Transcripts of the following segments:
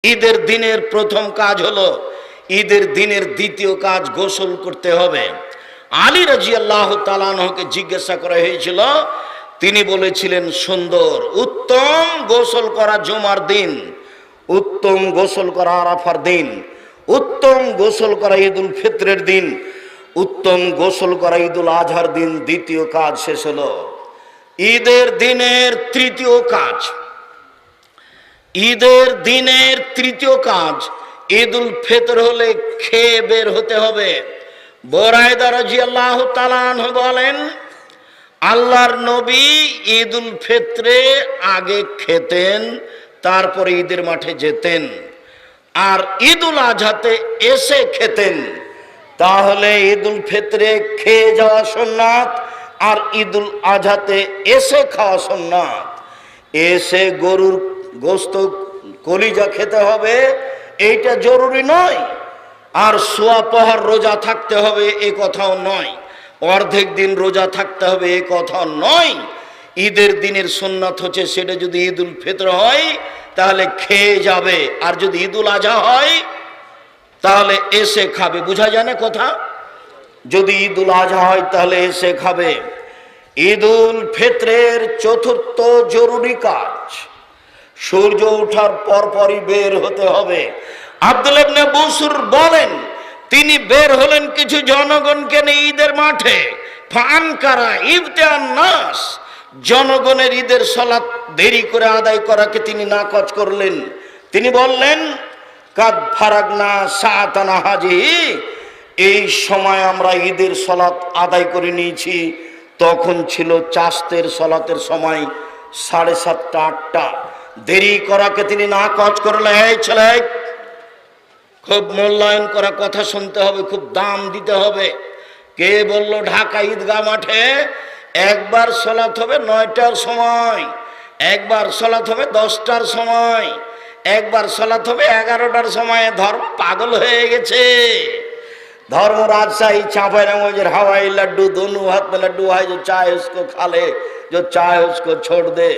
ঈদের দিনের প্রথম কাজ হলো, ঈদের দিনের দ্বিতীয় কাজ গোসল করতে হবে। আলী রাদিয়াল্লাহু তাআলা আনহুকে জিজ্ঞাসা করা হয়েছিল, তিনি বলেছিলেন সুন্দর উত্তম গোসল করা জুমার দিন, উত্তম গোসল করা আরাফার দিন, উত্তম গোসল করা ঈদুল ফিতরের দিন, উত্তম গোসল করা ঈদুল আজহার দিন। দ্বিতীয় কাজ শেষ হলো। ঈদের দিনের তৃতীয় কাজ, ঈদের দিনের তৃতীয় কাজ ঈদুল ফিতর হলে খেয়ে বের হতে হবে। বুরায়দা রাদিয়াল্লাহু তাআলা আনহু বলেন, আল্লাহর নবী ঈদুল ফিতরে আগে খেতেন, তারপরে ঈদের মাঠে যেতেন, আর ঈদুল আজহাতে এসে খেতেন। তাহলে ঈদুল ফিতরে খেয়ে যাওয়া সুন্নাত, আর ঈদুল আজহাতে এসে খাওয়া সুন্নাত। এসে গরুর গোস্ত কলিজা খেতে হবে, এইটা জরুরি নয়। আর সোয়া পহর রোজা থাকতে হবে এ কথাও নয়, অর্ধেক দিন রোজা থাকতে হবে এ কথাও নয়। ঈদের দিনের সুন্নাত হচ্ছে, সেটা যদি ঈদুল ফিতর হয় তাহলে খেয়ে যাবে, আর যদি ঈদুল আজহা হয় তাহলে এসে খাবে। বোঝা যায় না কথা? যদি ঈদুল আজহা হয় তাহলে এসে খাবে। ঈদুল ফিতরের চতুর্থ জরুরি কাজ, সূর্য ওঠার পরপরই বের হতে হবে। আব্দুল্লাহ ইবনে বুসর বলেন, তিনি বের হলেন কিছু জনগণকে নিয়ে ঈদের মাঠে। ফানকারা ইবতিআন নাস, জনগণের ঈদের সালাত দেরি করে আদায় করাকে তিনি নাকচ করলেন। তিনি বললেন, কাদ ফারাগনা সাআতানা হাজিহি, এই সময় আমরা ঈদের সালাত আদায় করে নিয়েছি। তখন ছিল চাস্তের সালাতের সময় 7:30 8টা। দেরি করাকে তিনি নাকচ করলেন। এই ছেলে, খুব মূল্যায়ন করা কথা শুনতে হবে, খুব দাম দিতে হবে। কে বলল ঢাকা ঈদগাহ মাঠে একবার সালাত হবে 9টার সময়, একবার সালাত হবে 10টার সময়, একবার সালাত হবে 11টার সময়? ধর্ম পাগল হয়ে গেছে। धर्म राजशाही चांपाइनगंज हवाई लड्डू दोनों हाथ में लड्डू है, जो चाहे उसको खा ले, जो चाहे उसको छोड़ दे।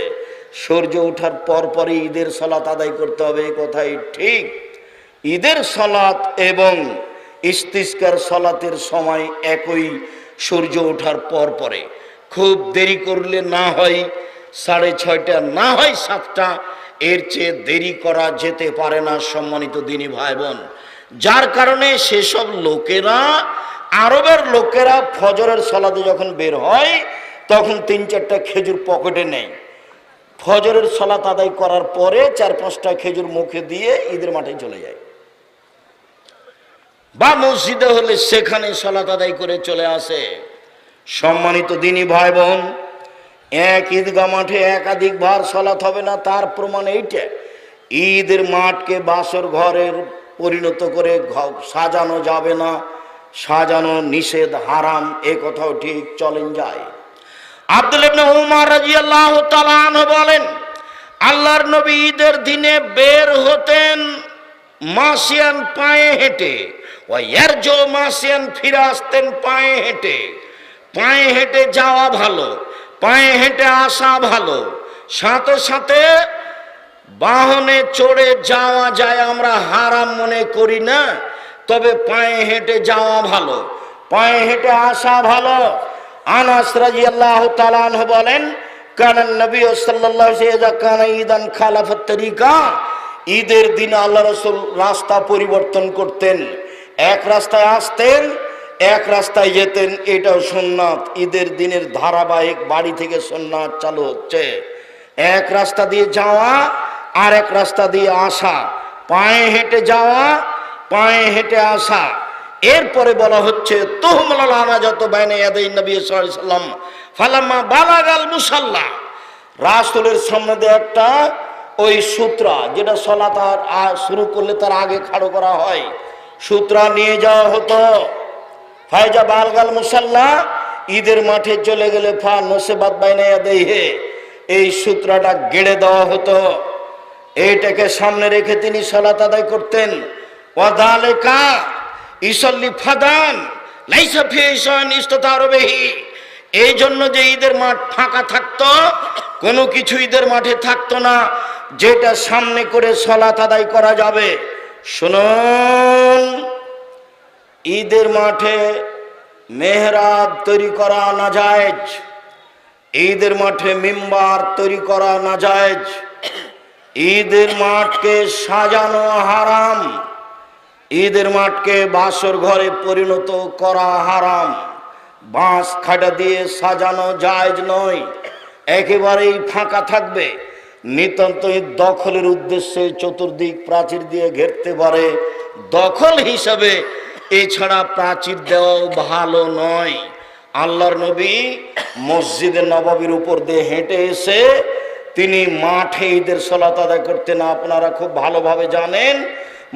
সূর্য ওঠার পরপরই ঈদের সালাত আদায় করতে হবে, এই কথাই ঠিক। ঈদের সালাত এবং ইস্তিসকার সালাতের সময় একই, সূর্য ওঠার পরপরে। খুব দেরি করলে না হয় 6:30, না হয় 7টা, এর চেয়ে দেরি করা যেতে পারে না সম্মানিত দিনী ভাই বোন। যার কারণে সেসব লোকেরা, আরবের লোকেরা ফজরের সালাতে যখন বের হয় তখন 3-4টা খেজুর পকেটে নেয়। ফজরের সালাত আদায় করার পরে 4-5টা খেজুর মুখে দিয়ে ঈদের মাঠে চলে যায়, বা মসজিদে হলে সেখানে সালাত আদায় করে চলে আসে। সম্মানিত দিনী ভাই বোন, এক ঈদগাহ মাঠে একাধিকবার সালাত হবে না, তার প্রমাণ এইটা। ঈদের মাঠকে বাসর ঘরের পরিণত করে সাজানো যাবে না, সাজানো নিষেধ, হারাম, এ কথাও ঠিক, চলেন যায়। আব্দুল্লাহ ইবনে উমর রাদিয়াল্লাহু তাআলা আনহু বলেন, আল্লাহর নবী ঈদের দিনে বের হতেন মাসিয়ান, পায়ে হেঁটে, ওয়ারজু মাসিয়ান, ফিরে আসতেন পায়ে হেঁটে। পায়ে হেঁটে যাওয়া ভালো, পায়ে হেঁটে আসা ভালো, সাথে সাথে বাহনে চড়ে যাওয়া যায়, আমরা হারাম মনে করি না, তবে পায়ে হেঁটে যাওয়া ভালো, পায়ে হেঁটে আসা ভালো। আনাস রাদিয়াল্লাহু তাআলা আনহু বলেন, কানান নবী সাল্লাল্লাহু আলাইহি ওয়াসাল্লাম কানা ঈদান খালাফাত তরিকা, ঈদের দিন আল্লাহ রাসূল রাস্তা পরিবর্তন করতেন। এক রাস্তায় আসতেন, এক রাস্তায় যেতেন, এটাও সুন্নাত। ঈদের দিনের ধারাবাহিক বাড়ি থেকে সুন্নাত চালু হচ্ছে। এক রাস্তা দিয়ে যাওয়া, আর এক রাস্তা দিয়ে আসা, পায়ে হেঁটে যাওয়া, পায়ে হেঁটে আসা। এরপরে বলা হচ্ছে তুহমাল আনাজাতু বাইনা ইয়াদাই নবী সাল্লাল্লাহু আলাইহি ওয়াসাল্লাম ফালাম্মা বালাগাল মুসাল্লা, রাসূলের সামনে দিয়ে একটা ওই সূত্রা, যেটা সালাত শুরু করলে তার আগে খাড়ো করা হয়, সূত্রা নিয়ে যাওয়া হতো। ফায়জা বালগাল মুসাল্লা, ঈদের মাঠে চলে গেলে ফা নসিবাত বাইনা ইয়াদাইহি, এই সূত্রাটা গেড়ে দেওয়া হতো। এইটাকে সামনে রেখে তিনি সালাত আদায় করতেন। ওয়াদালিকা ইসাল্লি ফাদান লাইসা ফি শান ইস্তাতার বিহি, এই জন্য যে ঈদের মাঠ ফাঁকা থাকতো, কোনো কিছু ঈদের মাঠে থাকতো না, যেটা সামনে করে সালাত আদায় করা যাবে। শুনুন, ঈদের মাঠে মেহরাব তৈরি করা নাজায়েজ, ঈদের মাঠে মিম্বার তৈরি করা নাজায়েজ, ঈদের মাঠকে সাজানো হারাম, ঈদের মাঠকে বাসর ঘরে পরিণত করা হারাম, বাঁশ খাটা দিয়ে সাজানো জায়েজ নয়, একেবারেই ফাঁকা থাকবে। নিতান্তই দখলের উদ্দেশ্যে চতুর্দিক প্রাচীর দিয়ে ঘেরতে পারে, দখল হিসাবে, এছাড়া প্রাচীর দেওয়াও ভালো নয়। আল্লাহর নবী মসজিদে নববীর উপর দিয়ে হেঁটে এসে তিনি মাঠে ঈদের সালাত আদায় করতেন। আপনারা খুব ভালোভাবে জানেন,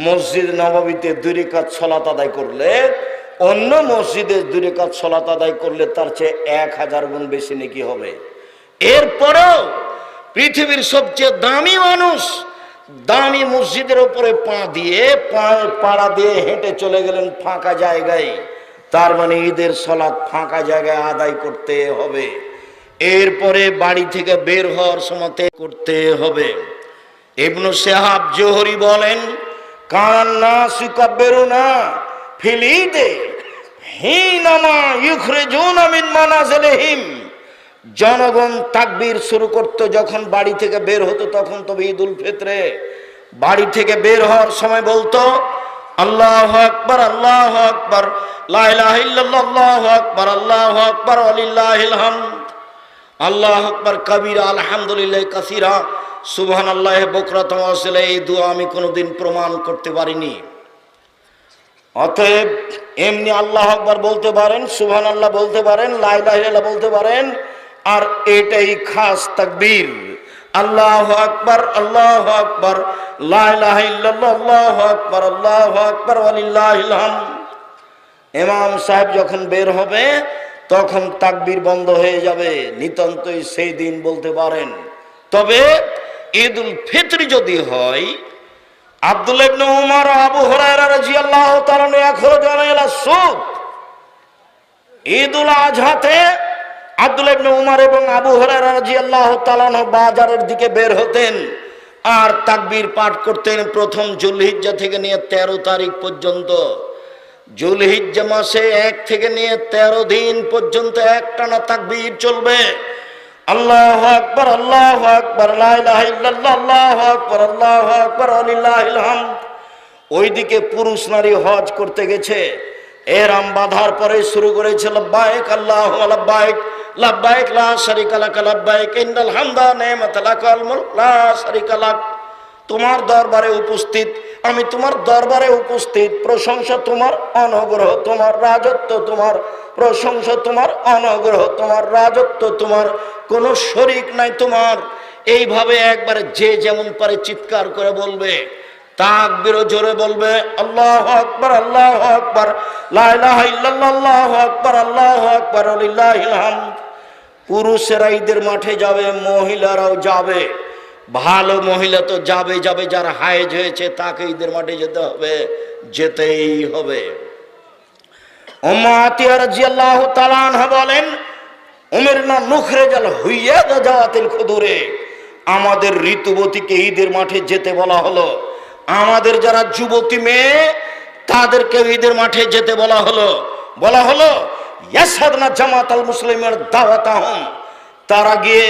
মসজিদ নববীতে 2 রাকাত সালাত আদায় করলে অন্য মসজিদে 2 রাকাত সালাত আদায় করলে তার চেয়ে 1000 গুণ বেশি নেকি হবে। এরপরেও পৃথিবীর সবচেয়ে দামি মানুষ দামি মসজিদের উপরে পা দিয়ে পাড়া দিয়ে হেঁটে চলে গেলেন ফাঁকা জায়গায়, তার মানে ঈদের সালাত ফাঁকা জায়গায় আদায় করতে হবে। এরপরে বাড়ি থেকে বের হওয়ার সময় করতে হবে। ইবনু শিহাব জোহরি বলেন, কান নাস ইকাব্বিরুনা ফিল ঈদে হিনামা ইখরিজুনা মিন মানাজিলিহিম, জনগণ তাকবীর শুরু করত যখন বাড়ি থেকে বের হতো, তখন তবে ঈদুল ফিতরে বাড়ি থেকে বের হওয়ার সময় বলতো আল্লাহু আকবার, আল্লাহু আকবার, লা ইলাহা ইল্লাল্লাহ, আল্লাহু আকবার, আল্লাহু আকবার, ওয়ালিল্লাহিল হামদ, আল্লাহু আকবার কাবীরা, আলহামদুলিল্লাহ কাসীরা, সুবহানাল্লাহি বুকরাতান ওয়া আসীলা। এই দোয়া আমি কোনোদিন প্রমাণ করতে পারিনি। অতএব এমনি আল্লাহু আকবার বলতে পারেন, সুবহানাল্লাহ বলতে পারেন, লা ইলাহা ইল্লাল্লাহ বলতে পারেন, আর এটাই খাস তাকবীর, আল্লাহু আকবার, আল্লাহু আকবার, লা ইলাহা ইল্লাল্লাহ, আল্লাহু আকবার, আল্লাহু আকবার, ওয়ালিল্লাহিল হামদ। ইমাম সাহেব যখন বের হবে তখন তাকবীর বন্ধ হয়ে যাবে, নিতান্তই সেই দিন বলতে পারেন। তবে ঈদুল ফিতর যদি হয়, আব্দুল্লাহ ইবনে উমর, আবু হুরায়রা রাদিয়াল্লাহু তাআলা ইয়াখরুজুনা ইলা সুক, ঈদুল আজহাতে আব্দুল্লাহ ইবনে উমর এবং আবু হুরায়রা রাদিয়াল্লাহু তাআলা বাজারের দিকে বের হতেন আর তাকবীর পাঠ করতেন প্রথম জুলহিজ্জা থেকে নিয়ে 13 তারিখ পর্যন্ত। জুলহিজ্জা মাসে 1 থেকে নিয়ে 13 দিন পর্যন্ত একটানা তাকবীর চলবে। আল্লাহু আকবার, আল্লাহু আকবার, লা ইলাহা ইল্লাল্লাহ, আল্লাহু আকবার, আল্লাহু আকবার, ওয়ালিল্লাহিল হামদ। ওইদিকে পুরুষ নারী হজ করতে গেছে, এহরাম বাঁধার পরে শুরু করেছে লাব্বাইক আল্লাহুম্মা লাব্বাইক, লাব্বাইক লা শারীকা লাক, লাব্বাইক ইন্নাল হামদা নি'মাতা লাক ওয়াল মুলক লা শারীকা লাক। তোমার দরবারে উপস্থিত, আমি তোমার দরবারে উপস্থিত, প্রশংসা তোমার, অনুগ্রহ তোমার, রাজত্ব তোমার, প্রশংসা তোমার, অনুগ্রহ তোমার, রাজত্ব তোমার, কোনো শরীক নাই তোমার। এইভাবে একবারে যে যেমন পারে চিৎকার করে বলবে, তাকবীরও জোরে বলবে, আল্লাহু আকবার, আল্লাহু আকবার, লা ইলাহা ইল্লাল্লাহ, আল্লাহু আকবার, আল্লাহু আকবার, ওয়ালিল্লাহিল হামদ। পুরুষেরা ঈদের মাঠে যাবে, মহিলারাও যাবে। ভালো মহিলা তো যাবে, যার হায়েজ হয়েছে তাকে ঈদের মাঠে যেতে হবে, যেতেই হবে। উম্মু আতিয়া রাদিয়াল্লাহু তাআলা আনহা বলেন, উমিরনা নুখরিজাল হুইয়াদা জাওয়াতিল খুদুরে, আমাদের ঋতুবতীকে ঈদের মাঠে যেতে বলা হলো। আমাদের যারা যুবতী মেয়ে তাদেরকে ঈদের মাঠে যেতে বলা হলো ইয়াসাদনা জামাতাল মুসলিমের দাওয়াতাহুম, তারা গিয়ে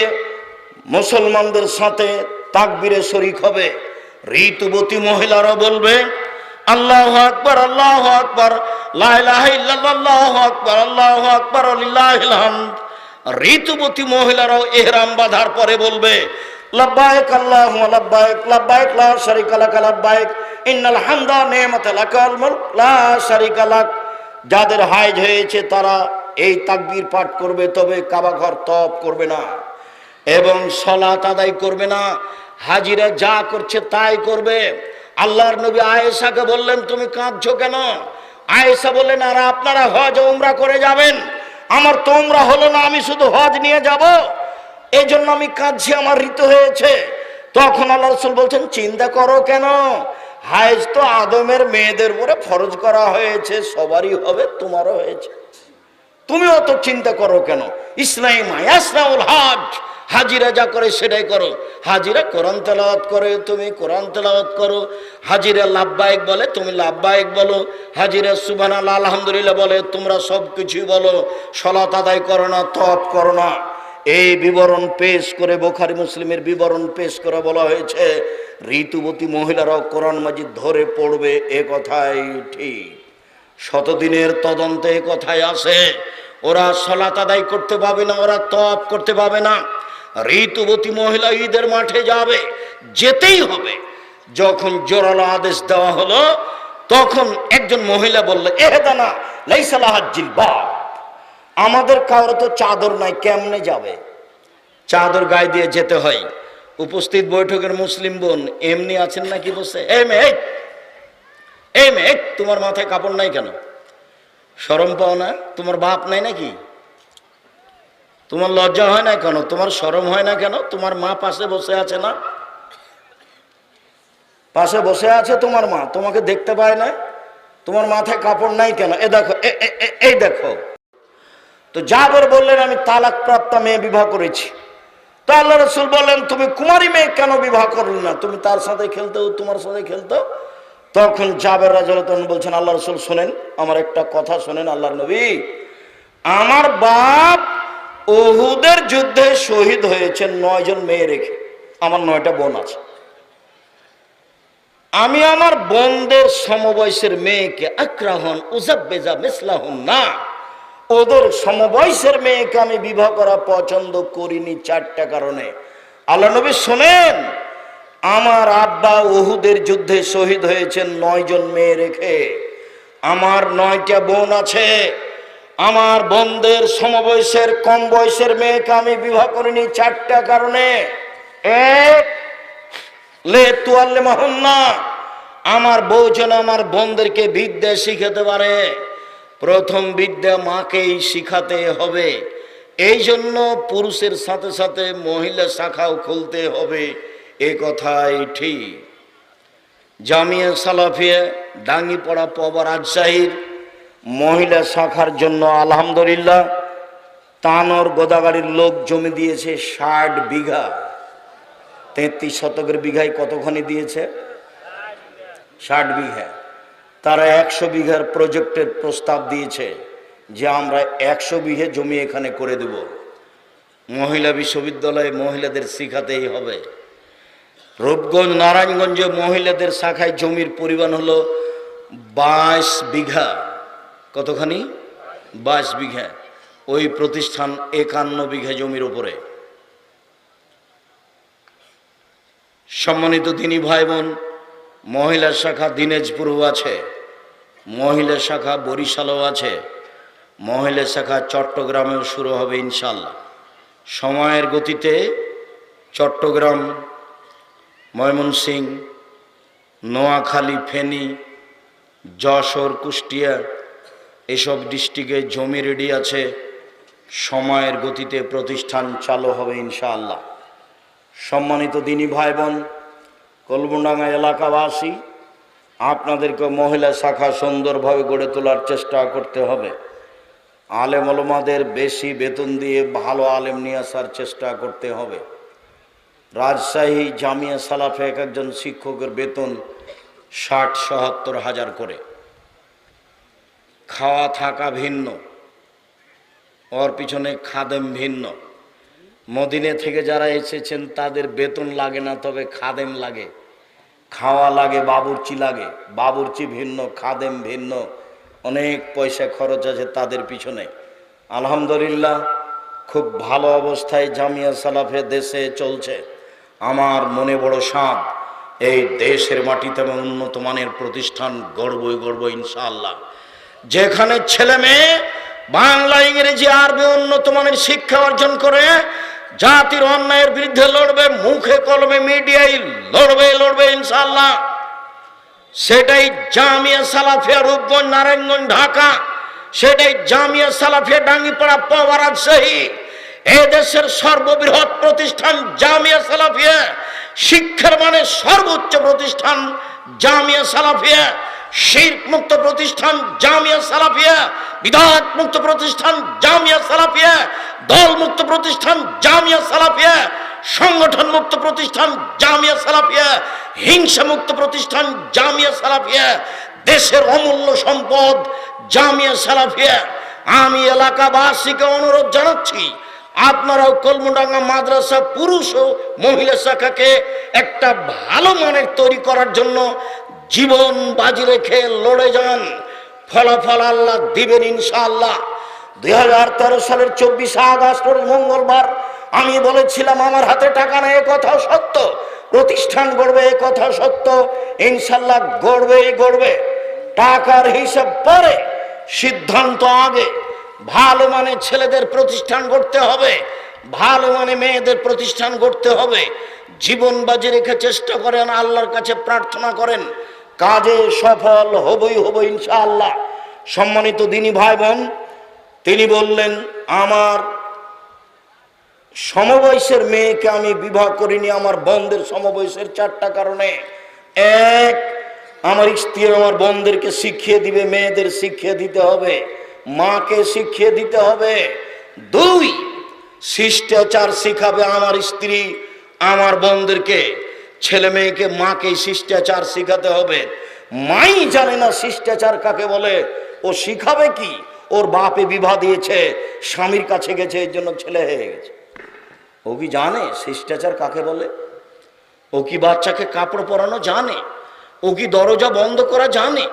মুসলমানদের সাথে তাকবীরে শরীক হবে। ঋতুবতী মহিলারা বলবে আল্লাহু আকবার, আল্লাহু আকবার, লা ইলাহা ইল্লাল্লাহ, আল্লাহু আকবার, আল্লাহু আকবার, ওয়ালিল্লাহিল হামদ। ঋতুবতী মহিলারাও ইহরাম বাঁধার পরে বলবে লাব্বাইক আল্লাহুম্মা লাব্বাইক, লাব্বাইক লা শারীকা লাক, লাব্বাইক ইন্নাল হামদা নি'মাতা লাক ওয়াল মুলক লা শারীকা লাক। যাদের হায়েজ হয়েছে তারা এই তাকবীর পাঠ করবে, তবে কাবা ঘর তওয়াফ করবে না এবং সালাত আদায় করবে না। হাজিরা যা করছে তাই করবে। আল্লাহর নবী আয়েশাকে বললেন, তুমি কাঁদছো কেন? আয়েশা বললেন, আর আপনারা হজ উমরা করে যাবেন, আমার তো উমরা হলো না, আমি শুধু হজ নিয়ে যাব, এই জন্য আমি কাঁদছি, আমার ঋতু হয়েছে। তখন আল্লাহ রাসূল বলছেন, চিন্তা করো কেন, হায়েজ তো আদমের মেয়েদের উপরে ফরজ করা হয়েছে, সবারই হবে, তোমারও হয়েছে, তুমি অত চিন্তা করো কেন? ইসলাম ইয়াসনাউল হজ, হাজিরা যা করে সেটাই করো। হাজিরা কোরআন তেলাওয়াত করে, তুমি কোরআন তেলাওয়াত করো। হাজিরা লাব্বাইক বলে, তুমি লাব্বাইক বলো। হাজিরা সুবহানাল্লাহ আলহামদুলিল্লাহ বলে, তোমরা সব কিছুই বলো। সালাত আদায় করো না, তওয়াফ করো না। এই বিবরণ পেশ করে, বুখারী মুসলিমের বিবরণ পেশ করে বলা হয়েছে ঋতুবতী মহিলারাও কোরআন মাজিদ ধরে পড়বে। এ কথাই ঠিক। শতদিনের তদন্তে এ কথাই আসে। ওরা সালাত আদায় করতে পাবে না, ওরা তওয়াফ করতে পাবে না। ঋতুবতী মহিলা ঈদের মাঠে যাবে, যেতেই হবে। যখন জোরালো আদেশ দেওয়া হলো, তখন একজন মহিলা বলল, এহদানা লাইসা লাহা জিলবাব, আমাদের কারো তো চাদর নাই, কেমনে যাবে? চাদর গায়ে দিয়ে যেতে হয়। উপস্থিত বৈঠকের মুসলিম বোন এমনি আছেন নাকি বসে, এই মেয়ে তোমার মাথায় কাপড় নাই কেন? শরম পাও না? তোমার বাপ নাই নাকি? তোমার লজ্জা হয় না কেন? তোমার শরম হয় না কেন? তোমার মা পাশে বসে আছে না? পাশে বসে আছে তোমার মা, তোমাকে দেখতে পায় না? তোমার মাথায় কাপড় নাই কেন? এ দেখো, এই দেখো। তো জাবের বললেন, আমি তালাক প্রাপ্তা মেয়ে বিবাহ করেছি। তো আল্লাহ রাসূল বললেন, তুমি কুমারী মেয়ে কেন বিবাহ করলে না? তুমি তার সাথে খেলতো, তোমার সাথে খেলতো। তখন জাবের রাদিয়াল্লাহু আনহু বলছেন, আল্লাহ রাসূল শোনেন, আমার একটা কথা শোনেন আল্লাহর নবী। আমার বাপ উহুদের যুদ্ধে শহীদ হয়েছেন 9 জন মেয়ে রেখে। আমার 9টা বোন আছে। আমি আমার বোনদের সমবয়সের মেয়েকে আক্রাহন উজাব্বেজা মিসলাহুন না, ওদের সমবয়সের মেয়েকে আমি বিবাহ করা পছন্দ করিনি 4টা কারণে। আল্লাহ নবী শোনেন, আমার আব্বা উহুদের যুদ্ধে শহীদ হয়েছেন 9 জন মেয়ে রেখে। আমার 9টা বোন আছে। আমার বোনদের সমবয়সের কম বয়সের মেয়েকে আমি বিবাহ করিনি 4টা কারণে। এক, লে তুয়াল্লে মাহুন্না, আমার বউ যেন আমার বোনদেরকে বিদ্যা শিখাতে পারে। প্রথম বিদ্যা মাকেই শিখাতে হবে। এই জন্য পুরুষের সাথে সাথে মহিলা শাখাও খুলতে হবে। এ কথাই ঠিক। জামিয়া সালাফিয়া ডাঙ্গিপাড়া পবা রাজশাহীর মহিলা শাখার জন্য আলহামদুলিল্লাহ তানোর গোদাগাড়ির লোক জমি দিয়েছে 60 বিঘা। 33 শতকের বিঘায় কতখানি দিয়েছে? 60 বিঘা। তারা 100 বিঘার প্রজেক্টের প্রস্তাব দিয়েছে যে আমরা 100 বিঘে জমি এখানে করে দেব। মহিলা বিশ্ববিদ্যালয়ে মহিলাদের শিখাতেই হবে। রূপগঞ্জ নারায়ণগঞ্জে মহিলাদের শাখায় জমির পরিমাণ হলো 22 বিঘা। কতখানি? 22 বিঘা। ওই প্রতিষ্ঠান 51 বিঘা জমির উপরে। সম্মানিত দিনী ভাই বোন, মহিলা শাখা দিনাজপুরও আছে, মহিলা শাখা বরিশালও আছে, মহিলা শাখা চট্টগ্রামেও শুরু হবে ইনশাল্লাহ। সময়ের গতিতে চট্টগ্রাম, ময়মনসিংহ, নোয়াখালী, ফেনী, যশোর, কুষ্টিয়া এসব ডিস্ট্রিক্টে জমি রেডি আছে। সময়ের গতিতে প্রতিষ্ঠান চালু হবে ইনশাআল্লাহ। সম্মানিত দিনী ভাই বোন, কলমডাঙ্গা এলাকাবাসী, আপনাদেরকে মহিলা শাখা সুন্দরভাবে গড়ে তোলার চেষ্টা করতে হবে। আলেম ওলামাদের বেশি বেতন দিয়ে ভালো আলেম নিয়ে আসার চেষ্টা করতে হবে। রাজশাহী জামিয়া সালাফে এক একজন শিক্ষকের বেতন 60-70 হাজার করে। খাওয়া থাকা ভিন্ন, ওর পিছনে খাদেম ভিন্ন। মদিনে থেকে যারা এসেছেন তাদের বেতন লাগে না, তবে খাদেম লাগে, খাওয়া লাগে, বাবুর্চি লাগে। বাবুর্চি ভিন্ন, খাদেম ভিন্ন, অনেক পয়সা খরচ আছে তাদের পিছনে। আলহামদুলিল্লাহ খুব ভালো অবস্থায় জামিয়া সালাফে দেশে চলছে। আমার মনে বড় সাধ, এই দেশের মাটিতে উন্নত মানের প্রতিষ্ঠান গড়বই ইনশাআল্লাহ। যেখানে ছেলে মেয়ে বাংলা, ইংরেজি, আরবি উন্নত মানের শিক্ষা অর্জন করে জাতির অন্যায়ের বিরুদ্ধে লড়বে, মুখে কলমে মিডিয়ায় লড়বে ইনশাআল্লাহ। সেটাই জামিয়া সালাফিয়া রূপগঞ্জ, নারায়ণগঞ্জ, ঢাকা। সেটাই জামিয়া সালাফিয়া ডাঙ্গিপাড়া, পবা, রাজশাহী। এ দেশের সর্ববৃহৎ প্রতিষ্ঠান জামিয়া সালাফিয়া। শিক্ষার মানে সর্বোচ্চ প্রতিষ্ঠান জামিয়া সালাফিয়া। শিরক মুক্ত প্রতিষ্ঠান জামিয়া সালাফিয়া। বিদআত মুক্ত প্রতিষ্ঠান জামিয়া সালাফিয়া। দল মুক্ত প্রতিষ্ঠান জামিয়া সালাফিয়া, সংগঠন মুক্ত প্রতিষ্ঠান জামিয়া সালাফিয়া, হিংসা মুক্ত প্রতিষ্ঠান জামিয়া সালাফিয়া, দেশের অমূল্য সম্পদ জামিয়া সালাফিয়া। আমি এলাকাবাসীকে অনুরোধ জানাচ্ছি, আপনারাও কলমডাঙ্গা মাদ্রাসা পুরুষ ও মহিলা শাখাকে একটা ভালো মানের তৈরি করার জন্য জীবন বাজি রেখে লড়ে যান। ফলাফল আল্লাহ দিবেন ইনশাআল্লাহ। 2013 সালের 24 আগস্ট মঙ্গলবার আমি বলেছিলাম আমার হাতে টাকা নেই, কথাও সত্য। প্রতিষ্ঠান গড়বে, এ কথা সত্য। ইনশাআল্লাহ গড়বেই গড়বে। টাকার হিসাব পরে, সিদ্ধান্ত আগে। ভালো মানে ছেলেদের প্রতিষ্ঠান গড়তে হবে, ভালো মানে মেয়েদের প্রতিষ্ঠান গড়তে হবে। জীবন বাজি রেখে চেষ্টা করেন, আল্লাহর কাছে প্রার্থনা করেন, কাজে সফল হবই হব ইনশাআল্লাহ। সম্মানিত দিনী ভাই বোন, তিনি বললেন আমার সমবয়সের মেয়েকে আমি বিবাহ করিনি আমার বোনদের সমবয়সের 4টা কারণে। এক, আমার স্ত্রী আমার বোনদেরকে শিখিয়ে দিবে, মেয়েদের শিখিয়ে দিতে হবে, মাকে শিখিয়ে দিতে হবে। 2, শিষ্টাচার শিখাবে আমার স্ত্রী আমার বোনদেরকে, ছেলে মেয়েকে মাকে শিষ্টাচার শিখাতে হবে। মাই জানে না শিষ্টাচার কাকে বলে, ও শিখাবে কি? ওর বাপে বিবাহ দিয়েছে, স্বামীর কাছে গেছে, এর জন্য ছেলে হয়ে গেছে। ও কি জানে শিষ্টাচার কাকে বলে? ও কি বাচ্চাকে কাপড় পরানো জানে? ও কি দরজা বন্ধ করা জানে?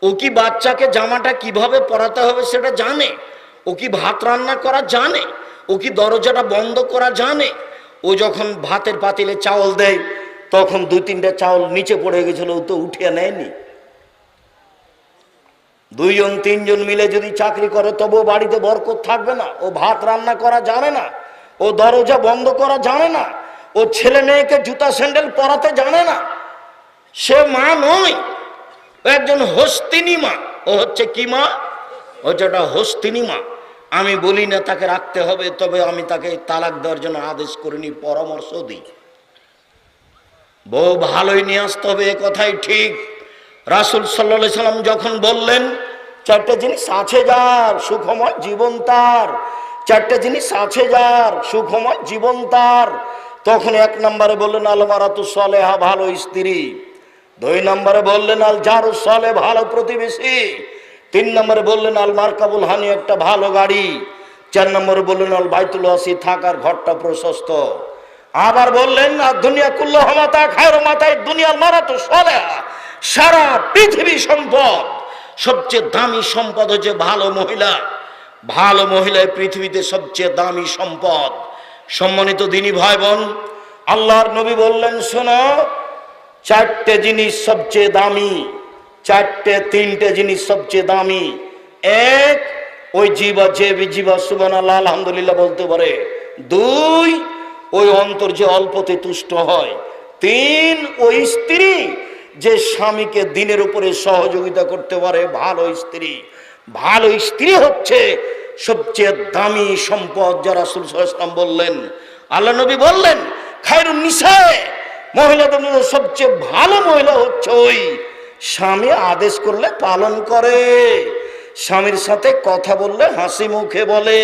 ও কি বাচ্চাকে জামাটা কিভাবে পরাতে হবে সেটা জানে? ও কি ভাত রান্না করা জানে? ও কি দরজাটা বন্ধ করা জানে? ও যখন ভাতের পাতিলে চাউল দেয় তখন 2-3টা চাউল নিচে পড়ে গেছিল, ও তো উঠিয়ে নেয়নি। 2-3জন মিলে যদি চাকরি করে তবুও বাড়িতে বরকত থাকবে না। ও ভাত রান্না করা জানে না, ও দরজা বন্ধ করা জানে না, ও ছেলে মেয়েকে জুতা স্যান্ডেল পরাতে জানে না। সে মা নয়, একজন হস্তিনী মা। ও হচ্ছে কি মা? হচ্ছে একটা হস্তিনী মা। আমি বলি না তাকে রাখতে হবে, তবে আমি তাকে তালাক দেওয়ার জন্য আদেশ করিনি, পরামর্শ দিই। বউ ভালোই নিয়ে আসতে হবে, এ কথাই ঠিক। রাসূল সাল্লাল্লাহু আলাইহি সাল্লাম যখন বললেন 4টে জিনিস আছে যার সুখময় জীবন তার, 4টে জিনিস আছে যার সুখময় জীবন তার, তখন 1 নম্বরে বললেন আল মারাতু সালেহা, ভালো স্ত্রী। 2 নম্বরে বললেন আল জারু সালেহ, ভালো প্রতিবেশী। 3 নম্বরে বললেন আল মারকাবুল হানি, একটা ভালো গাড়ি। 4 নম্বরে বললেন আল বাইতুল ওয়াসি, থাকার ঘরটা প্রশস্ত। আবার বললেন আর দুনিয়া কুল্লুহা মাতা খায়রু মাতাই দুনিয়াল মারাতু সালেহা, সারা পৃথিবী সম্পদ, সবচেয়ে দামি সম্পদ হচ্ছে ভালো মহিলা। ভালো মহিলায় পৃথিবীতে সবচেয়ে দামি সম্পদ। সম্মানিত দিনী ভাই বোন, আল্লাহর নবী বললেন শোনো, 4টে জিনিস সবচেয়ে দামি, 3টে জিনিস সবচেয়ে দামি। 1, ওই জিবা, যে জিবা সুবহানাল্লাহ আলহামদুলিল্লাহ বলতে পারে। 2, ওই অন্তর যে অল্পতে তুষ্ট হয়। 3, ওই স্ত্রী যে স্বামীকে দিনের উপরে সহযোগিতা করতে পারে, ভালো স্ত্রী। ভালো স্ত্রী হচ্ছে সবচেয়ে দামি সম্পদ, যা রাসূল সাল্লাল্লাহু আলাইহি ওয়াসাল্লাম বললেন। আল্লাহ নবী বললেন খায়রুন নিসায়ে, মহিলাদের মধ্যে সবচেয়ে ভালো মহিলা হচ্ছে ওই স্বামী আদেশ করলে পালন করে, স্বামীর সাথে কথা বললে হাসি মুখে বলে,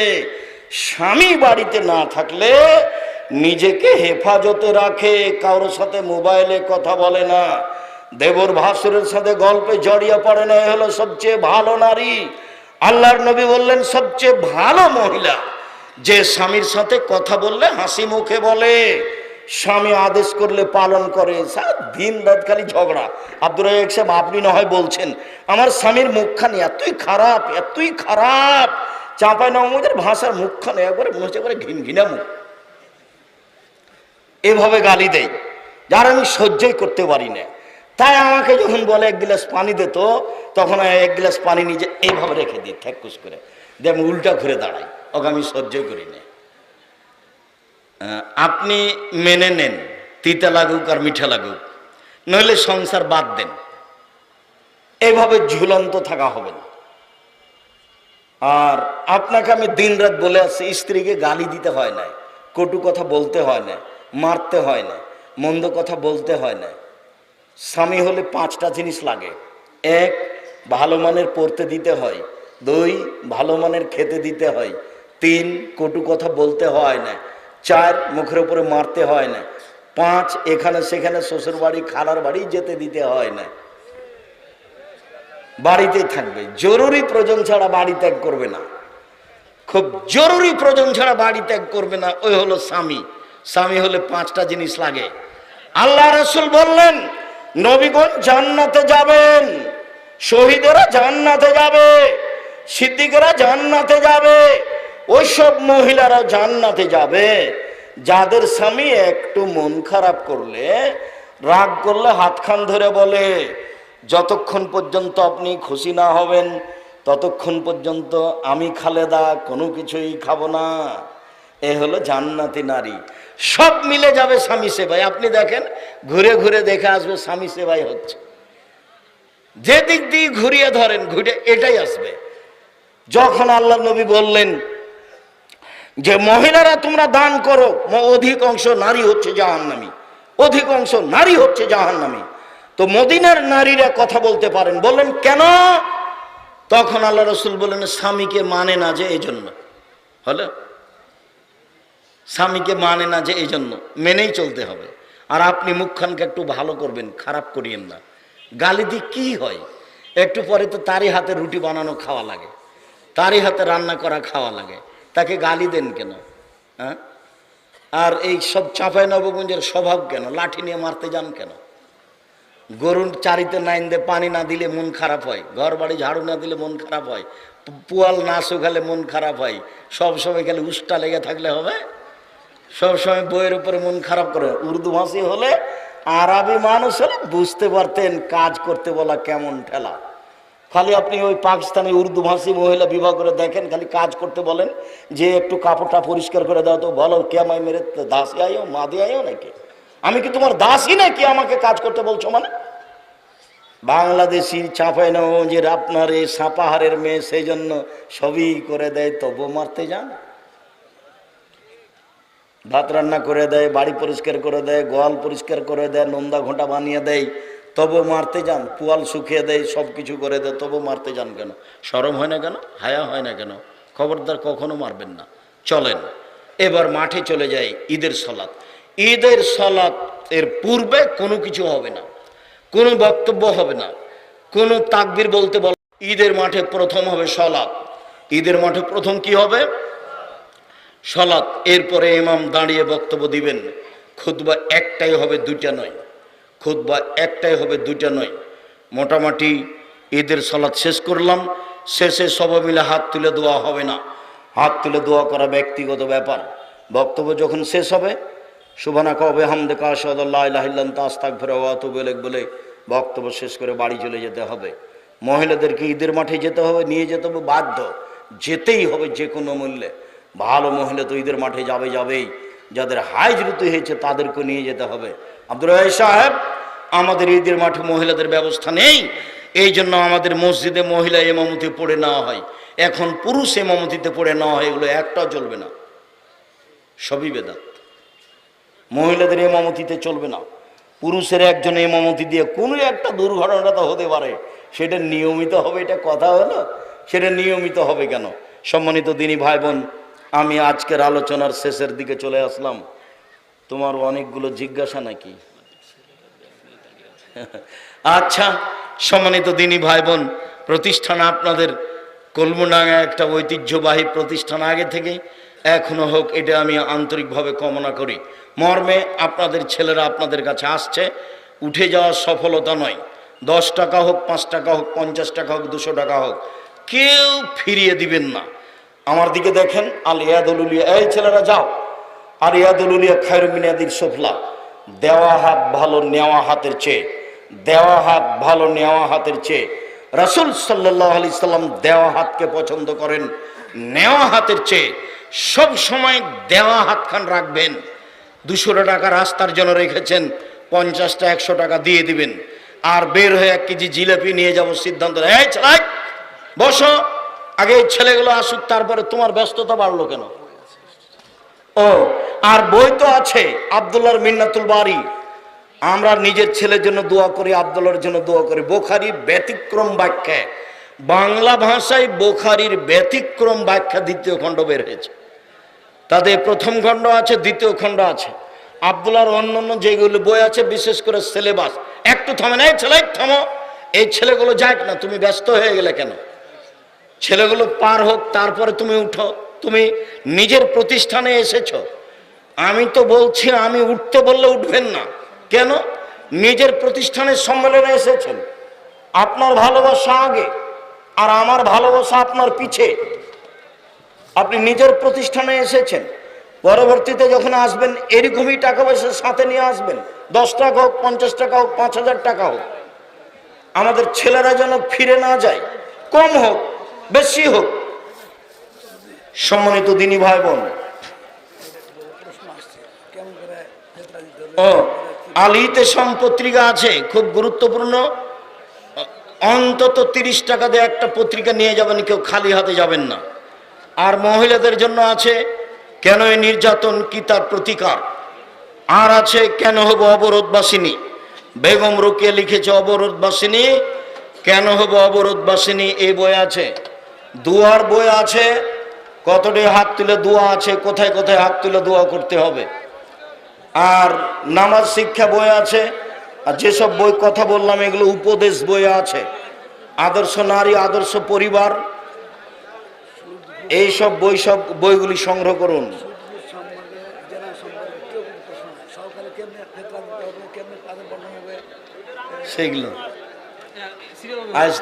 স্বামী বাড়িতে না থাকলে নিজেকে হেফাজতে রাখে, কারোর সাথে মোবাইলে কথা বলে না, দেবর ভাসুরের সাথে গল্পে জড়িয়ে পড়ে না। হলো সবচেয়ে ভালো নারী। আল্লাহর নবী বললেন সবচেয়ে ভালো মহিলা যে স্বামীর সাথে কথা বললে হাসি মুখে বলে, স্বামী আদেশ করলে পালন করে। দিন রাত খালি ঝগড়া। আব্দুর রাজ্জাক সাহেব, আপনি না হয় বলছেন আমার স্বামীর মুখখানি এতই খারাপ, এতই খারাপ, চাঁপাইনবাবগঞ্জের ভাষার মুখখানি একবারে মনে হচ্ছে একবারে ঘিনঘিনা মুখ, এভাবে গালি দেয় যার আমি সহ্যই করতে পারি না। তাই আমাকে যখন বলে 1 গ্লাস পানি দে, তো তখন 1 গ্লাস পানি নিজে এইভাবে রেখে দিই ঠেকুস করে, দিয়ে আমি উল্টা ঘুরে দাঁড়াই, ওকে আমি সহ্যই করি না। আপনি মেনে নেন, তিতা লাগুক আর মিঠা লাগুক, নইলে সংসার বাদ দেন। এইভাবে ঝুলন্ত থাকা হবে না। আর আপনাকে আমি দিন রাত বলে আসছি, স্ত্রীকে গালি দিতে হয় না, কটু কথা বলতে হয় না, মারতে হয় না, মন্দ কথা বলতে হয় না। স্বামী হলে 5টা জিনিস লাগে। 1, ভালো মানের পড়তে দিতে হয়। 2, ভালো মানের খেতে দিতে হয়। 3 কটু কথা বলতে হয় না, 4 মুখের উপরে মারতে হয় না, 5 এখানে সেখানে শ্বশুর বাড়ি খালার বাড়ি যেতে দিতে হয় না, বাড়িতেই থাকবে, জরুরি প্রয়োজন ছাড়া বাড়ি ত্যাগ করবে না, খুব জরুরি প্রয়োজন ছাড়া বাড়ি ত্যাগ করবে না, ওই হলো স্বামী। স্বামী হলে 5টা জিনিস লাগে। আল্লাহ রাসূল বললেন নবীগণ জান্নাতে যাবেন, শহীদেরা জান্নাতে যাবে, সিদ্দিকেরা জান্নাতে যাবে, ওইসব মহিলারা জান্নাতে যাবে যাদের স্বামী একটু মন খারাপ করলে, রাগ করলে হাতখান ধরে বলে যতক্ষণ পর্যন্ত আপনি খুশি না হবেন ততক্ষণ পর্যন্ত আমি খালেদা কোনো কিছুই খাবো না। এ হলো জান্নাতি নারী। সব মিলে যাবে স্বামী সেবাই। আপনি দেখেন, ঘুরে ঘুরে দেখে আসবে স্বামী সেবাই হচ্ছে, যে দিক দিয়ে ঘুরিয়ে ধরেন ঘুরে এটাই আসবে। যখন আল্লাহ নবী বললেন যে মহিলারা তোমরা দান করো, অধিকাংশ নারী হচ্ছে জাহান্নামী, অধিকাংশ নারী হচ্ছে জাহান্নামী, তো মদিনার নারীরা কথা বলতে পারেন। বললেন কেন? তখন আল্লাহ রাসূল বললেন স্বামীকে মানে না যে এই জন্য। হলো স্বামীকে মানে না যে এই জন্য, মেনেই চলতে হবে। আর আপনি মুখখানকে একটু ভালো করবেন, খারাপ করিয়েন না। গালি দিয়ে কি হয়? একটু পরে তো তারই হাতে রুটি বানানো খাওয়া লাগে, তারই হাতে রান্না করা খাওয়া লাগে, তাকে গালি দেন কেন? হ্যাঁ, আর এই সব চাঁপাইনবাবগঞ্জের স্বভাব কেন? লাঠি নিয়ে মারতে যান কেন? গরুর চারিতে নাইন দিয়ে পানি না দিলে মন খারাপ হয়, ঘর বাড়ি ঝাড়ু না দিলে মন খারাপ হয়, পুয়াল না শুকালে মন খারাপ হয়, সব সময় গেলে উষ্টা লেগে থাকলে হবে? সব সময় বইয়ের উপরে মন খারাপ করে। উর্দু ভাষী হলে, আরবি মানুষ হলে বুঝতে পারতেন কাজ করতে বলা কেমন ঠেলা। খালি আপনি ওই পাকিস্তানি উর্দু ভাষী মহিলা বিবাহ করে দেখেন, খালি কাজ করতে বলেন যে একটু কাপড়টা পরিষ্কার করে দাও, তো বলো কে আমায় মেরে দাসী আইও মাদি আইও নাকি? আমি কি তোমার দাসী নাকি আমাকে কাজ করতে বলছো? মানে বাংলাদেশি চাঁপাইনবাবগঞ্জের আপনার এই সাপাহারের মেয়ে সেই জন্য সবই করে দেয়, তবু মারতে যান। ভাত রান্না করে দেয়, বাড়ি পরিষ্কার করে দেয়, গোয়াল পরিষ্কার করে দেয়, নোন্দা ঘোঁটা বানিয়ে দেয়, তবু মারতে যান। পুয়াল শুকিয়ে দেয়, সব কিছু করে দেয়, তবু মারতে যান কেন? শরম হয় না কেন? হায়া হয় না কেন? খবরদার কখনো মারবেন না। চলেন এবার মাঠে চলে যাই। ঈদের সলাত, ঈদের সলাত এর পূর্বে কোনো কিছু হবে না, কোনো বক্তব্য হবে না, কোনো তাকবীর বলতে বল। ঈদের মাঠে প্রথম হবে সলাত। ঈদের মাঠে প্রথম কি হবে? সলাত। এরপরে ইমাম দাঁড়িয়ে বক্তব্য দিবেন। খুতবা একটাই হবে, দুইটা নয়। খুতবা একটাই হবে, দুইটা নয়। মোটামুটি ঈদের সলাত শেষ করলাম। শেষে সবাই মিলে হাত তুলে দোয়া হবে না, হাত তুলে দোয়া করা ব্যক্তিগত ব্যাপার। বক্তব্য যখন শেষ হবে সুবহানাকা ওয়া বিহামদিকা আশহাদু আল্লা ইলাহা ইল্লা আনতা আস্তাগফিরুকা ওয়া আতুবু ইলাইক বলে বক্তব্য শেষ করে বাড়ি চলে যেতে হবে। মহিলাদেরকে ঈদের মাঠে যেতে হবে, নিয়ে যেতে হবে, বাধ্য যেতেই হবে যে কোনো মূল্যে। ভালো মহিলা তো ঈদের মাঠে যাবেই, যাদের হাইজ ঋতু হয়েছে তাদেরকে নিয়ে যেতে হবে। আব্দুল রাই সাহেব, আমাদের ঈদের মাঠে মহিলাদের ব্যবস্থা নেই, এই জন্য আমাদের মসজিদে মহিলা ইমামতি পড়ে নেওয়া হয়। এখন পুরুষ ইমামতিতে পড়ে নেওয়া হয়, এগুলো একটাও চলবে না, সবই বেদাত। মহিলাদের ইমামতিতে চলবে না। পুরুষের একজন ইমামতি দিয়ে কোনো একটা দুর্ঘটনা তো হতে পারে, সেটা নিয়মিত হবে, এটা কথা হলো? সেটা নিয়মিত হবে কেন? সম্মানিত দিনী ভাই বোন, আমি আজকের আলোচনার শেষের দিকে চলে আসলাম। তোমার অনেকগুলো জিজ্ঞাসা নাকি? আচ্ছা, সম্মানিত দিনী ভাই বোন, প্রতিষ্ঠান আপনাদের কলমডাঙ্গা একটা ঐতিহ্যবাহী প্রতিষ্ঠান, আগে থেকেই এখনো হোক, এটা আমি আন্তরিকভাবে কামনা করি। মর্মে আপনাদের ছেলেরা আপনাদের কাছে আসছে, উঠে যাওয়ার সফলতা নয়। 10 টাকা হোক, 5 টাকা হোক, 50 টাকা হোক, 200 টাকা হোক, কেউ ফিরিয়ে দিবেন না। আমার দিকে দেখেন, আল ইয়াদুল উলিয়া, এই ছেলেরা যাও। আর ইয়াদুল উলিয়া খায়রুম মিন ইয়াদিস সুফলা, দেওয়া হাত ভালো নেওয়া হাতের চেয়ে, দেওয়া হাত ভালো নেওয়া হাতের চেয়ে। রাসূল সাল্লাল্লাহু আলাইহি সাল্লাম দেওয়া হাতকে পছন্দ করেন নেওয়া হাতের চেয়ে। সব সময় দেওয়া হাতখান রাখবেন। 200 টাকা রাস্তার জন্য রেখেছেন, 50টা 100 টাকা দিয়ে দিবেন। আর বের হয়ে 1 কেজি জিলাপি নিয়ে যাব সিদ্ধান্ত। এই ছেলে বসো, আগে এই ছেলেগুলো আসুক, তারপরে তোমার ব্যস্ততা বাড়লো কেন? ও, আর বই তো আছে আব্দুল্লাহর মিন্নাতুল বারি। আমরা নিজের ছেলের জন্য দোয়া করি, আব্দুল্লাহর জন্য দোয়া করি। বুখারী ব্যতিক্রম ব্যাখ্যায় বাংলা ভাষায় বুখারীর ব্যতিক্রম ব্যাখ্যা দ্বিতীয় খণ্ড বের হয়েছে। তাদের প্রথম খণ্ড আছে, দ্বিতীয় খণ্ড আছে। আব্দুল্লাহর অন্যান্য যেগুলো বই আছে, বিশেষ করে সিলেবাস, একটু থামেন, এই ছেলে থামো, এই ছেলেগুলো যাক না, তুমি ব্যস্ত হয়ে গেলে কেন? ছেলেগুলো পার হোক, তারপরে তুমি উঠো। তুমি নিজের প্রতিষ্ঠানে এসেছো। আমি তো বলছি, আমি উঠতে বললে উঠবেন না কেন? নিজের প্রতিষ্ঠানের সম্মেলনে এসেছেন, আপনার ভালোবাসা আগে আর আমার ভালোবাসা আপনার পিছে। আপনি নিজের প্রতিষ্ঠানে এসেছেন, পরবর্তীতে যখন আসবেন এরকমই টাকা পয়সা সাথে নিয়ে আসবেন। 10 টাকা হোক, 50 টাকা হোক, 5000 টাকা হোক। আমাদের ছেলেরা যেন ফিরে না যায়, কম হোক বেশি হোক। সম্মানিত দিনী ভাই বোন, ও আলিতে পত্রিকা আছে, খুব গুরুত্বপূর্ণ। অন্তত 30 টাকা দিয়ে একটা পত্রিকা নিয়ে যাবেন, কেউ খালি হাতে যাবেন না। আর মহিলাদের জন্য আছে কেন এই নির্যাতন, কি তার প্রতিকার। আর আছে কেন হব অবরোধবাসিনী। বেগম রোকেয়া লিখেছে অবরোধবাসিনী, কেন হব অবরোধবাসিনী, এই বই আছে। দুয়ার বই আছে, কতটি হাত তুলে দোয়া আছে, কোথায় কোথায় হাত তুলে দোয়া করতে হবে। আর নামাজ শিক্ষা বই আছে। আর যেসব বই কথা বললাম এগুলো উপদেশ বই আছে। আদর্শ নারী, আদর্শ পরিবার, এইসব বই, সব বইগুলি সংগ্রহ করুন। সেগুলো আজ